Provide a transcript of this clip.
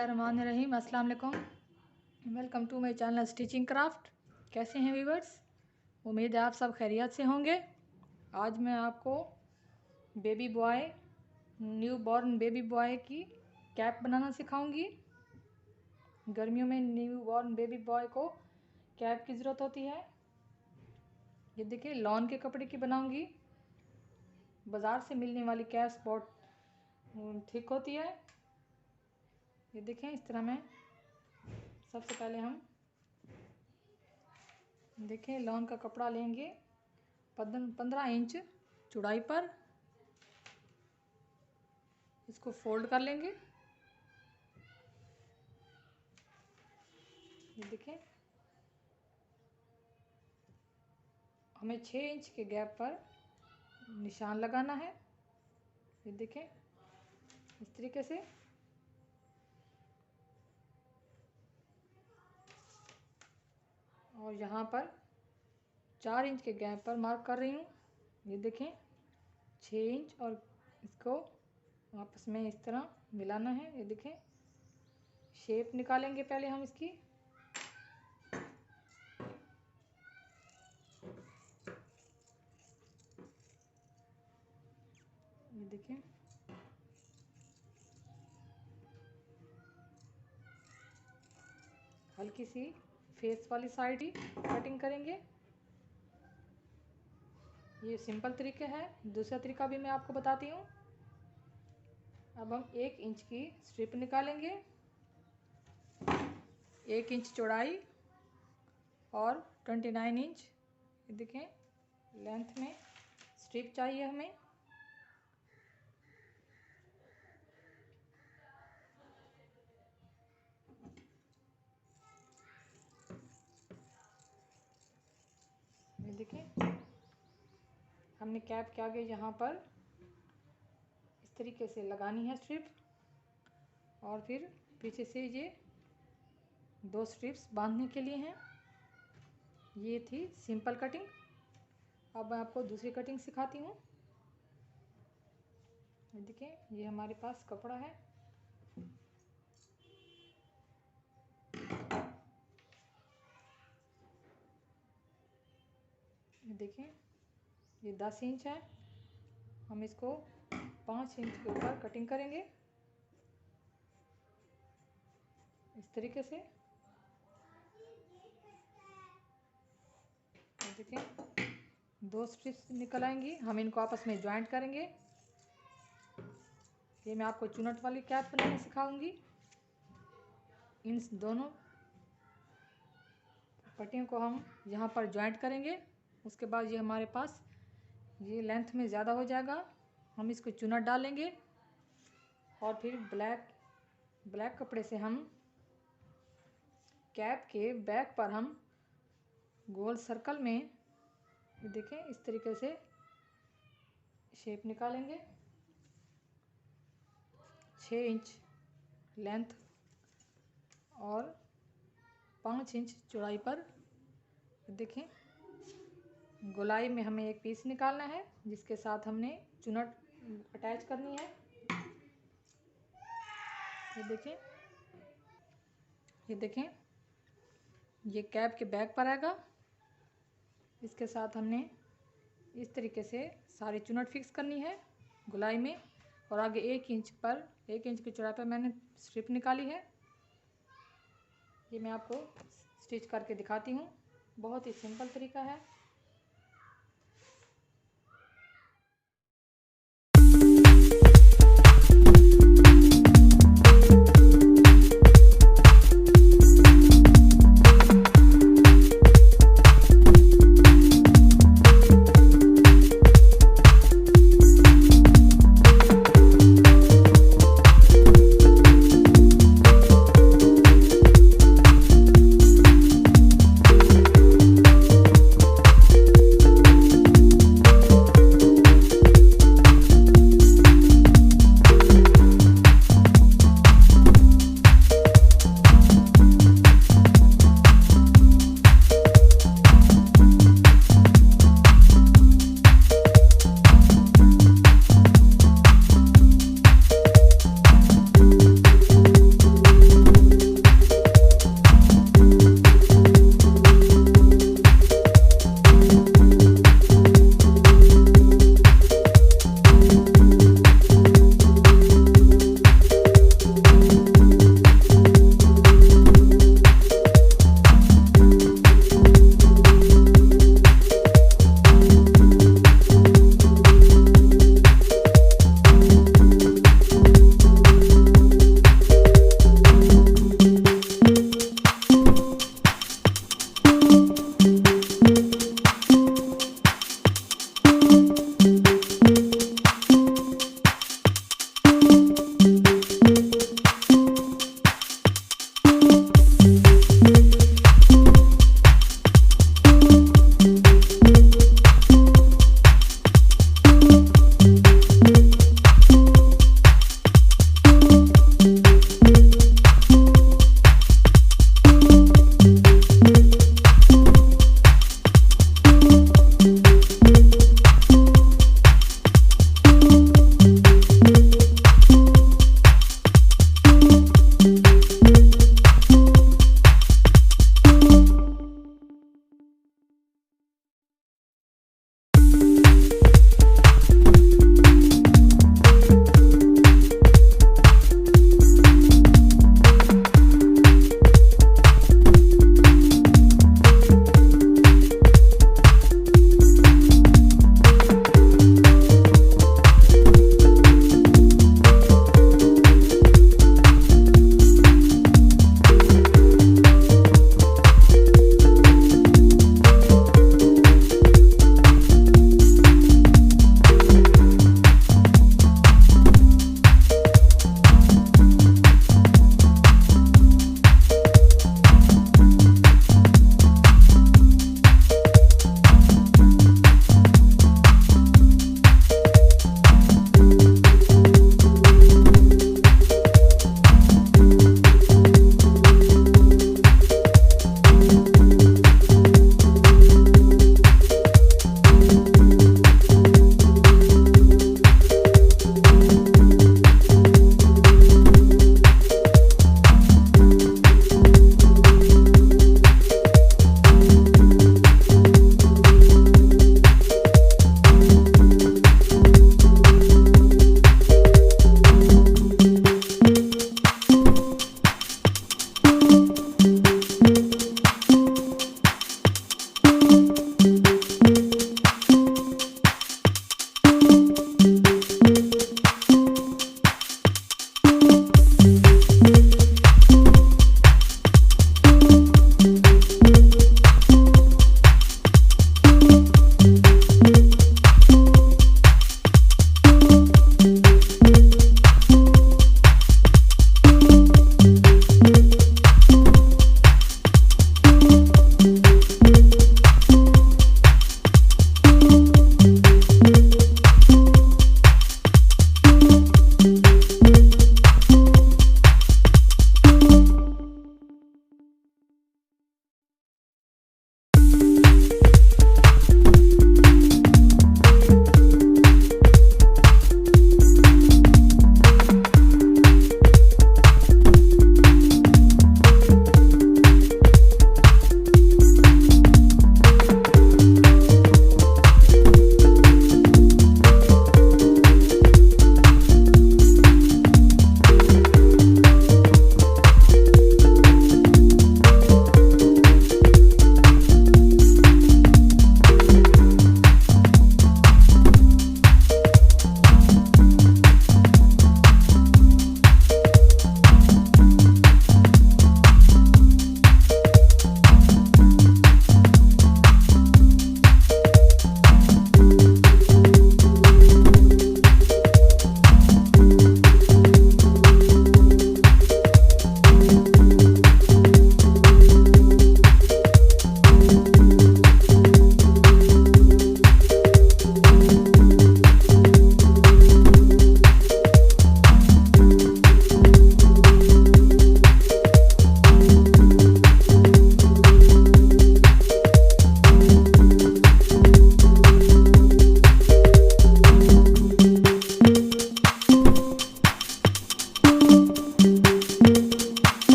बिस्मिल्लाहिर्रहमानिर्रहीम। अस्सलाम वालेकुम। Welcome to my channel stitching craft. कैसे हैं व्यूवर्स? उम्मीद है आप सब खैरियत से होंगे। आज मैं आपको baby boy, new born baby boy की कैप बनाना सिखाऊंगी। गर्मियों में न्यू बॉर्न बेबी बॉय को कैप की ज़रूरत होती है। ये देखिए, लॉन के कपड़े की बनाऊंगी। बाज़ार से मिलने वाली कैप्स बहुत ठीक होती है। ये देखें, इस तरह में सबसे पहले हम देखें लॉन का कपड़ा लेंगे 15 इंच चौड़ाई पर। इसको फोल्ड कर लेंगे। ये देखें, हमें 6 इंच के गैप पर निशान लगाना है। ये देखें, इस तरीके से। और यहाँ पर 4 इंच के गैप पर मार्क कर रही हूँ। ये देखें, 6 इंच, और इसको आपस में इस तरह मिलाना है। ये देखें, शेप निकालेंगे पहले हम इसकी। ये देखें, हल्की सी फेस वाली साइड ही कटिंग करेंगे। ये सिंपल तरीके है। दूसरा तरीका भी मैं आपको बताती हूँ। अब हम 1 इंच की स्ट्रिप निकालेंगे। 1 इंच चौड़ाई और 29 इंच, ये देखें, लेंथ में स्ट्रिप चाहिए हमें। ये देखें, हमने कैप के आगे यहाँ पर इस तरीके से लगानी है स्ट्रिप, और फिर पीछे से ये 2 स्ट्रिप्स बांधने के लिए हैं। ये थी सिंपल कटिंग। अब मैं आपको दूसरी कटिंग सिखाती हूँ। ये देखिए, ये हमारे पास कपड़ा है। ये देखिए, ये 10 इंच है। हम इसको 5 इंच के ऊपर कटिंग करेंगे इस तरीके से। देखिए, 2 स्ट्रिप्स निकल आएंगी। हम इनको आपस में ज्वाइंट करेंगे। ये मैं आपको चुनट वाली कैप बनाना सिखाऊंगी। इन दोनों पट्टियों को हम यहाँ पर ज्वाइंट करेंगे। उसके बाद ये हमारे पास ये लेंथ में ज़्यादा हो जाएगा। हम इसको चुनट डालेंगे, और फिर ब्लैक कपड़े से हम कैप के बैक पर हम गोल सर्कल में, ये देखें, इस तरीके से शेप निकालेंगे। 6 इंच लेंथ और 5 इंच चौड़ाई पर। देखें, गोलाई में हमें एक पीस निकालना है जिसके साथ हमने चुनट अटैच करनी है। ये देखें, ये कैप के बैक पर आएगा। इसके साथ हमने इस तरीके से सारी चुनट फिक्स करनी है गोलाई में। और आगे 1 इंच की चौड़ाई पर मैंने स्ट्रिप निकाली है। ये मैं आपको स्टिच करके दिखाती हूँ। बहुत ही सिंपल तरीका है।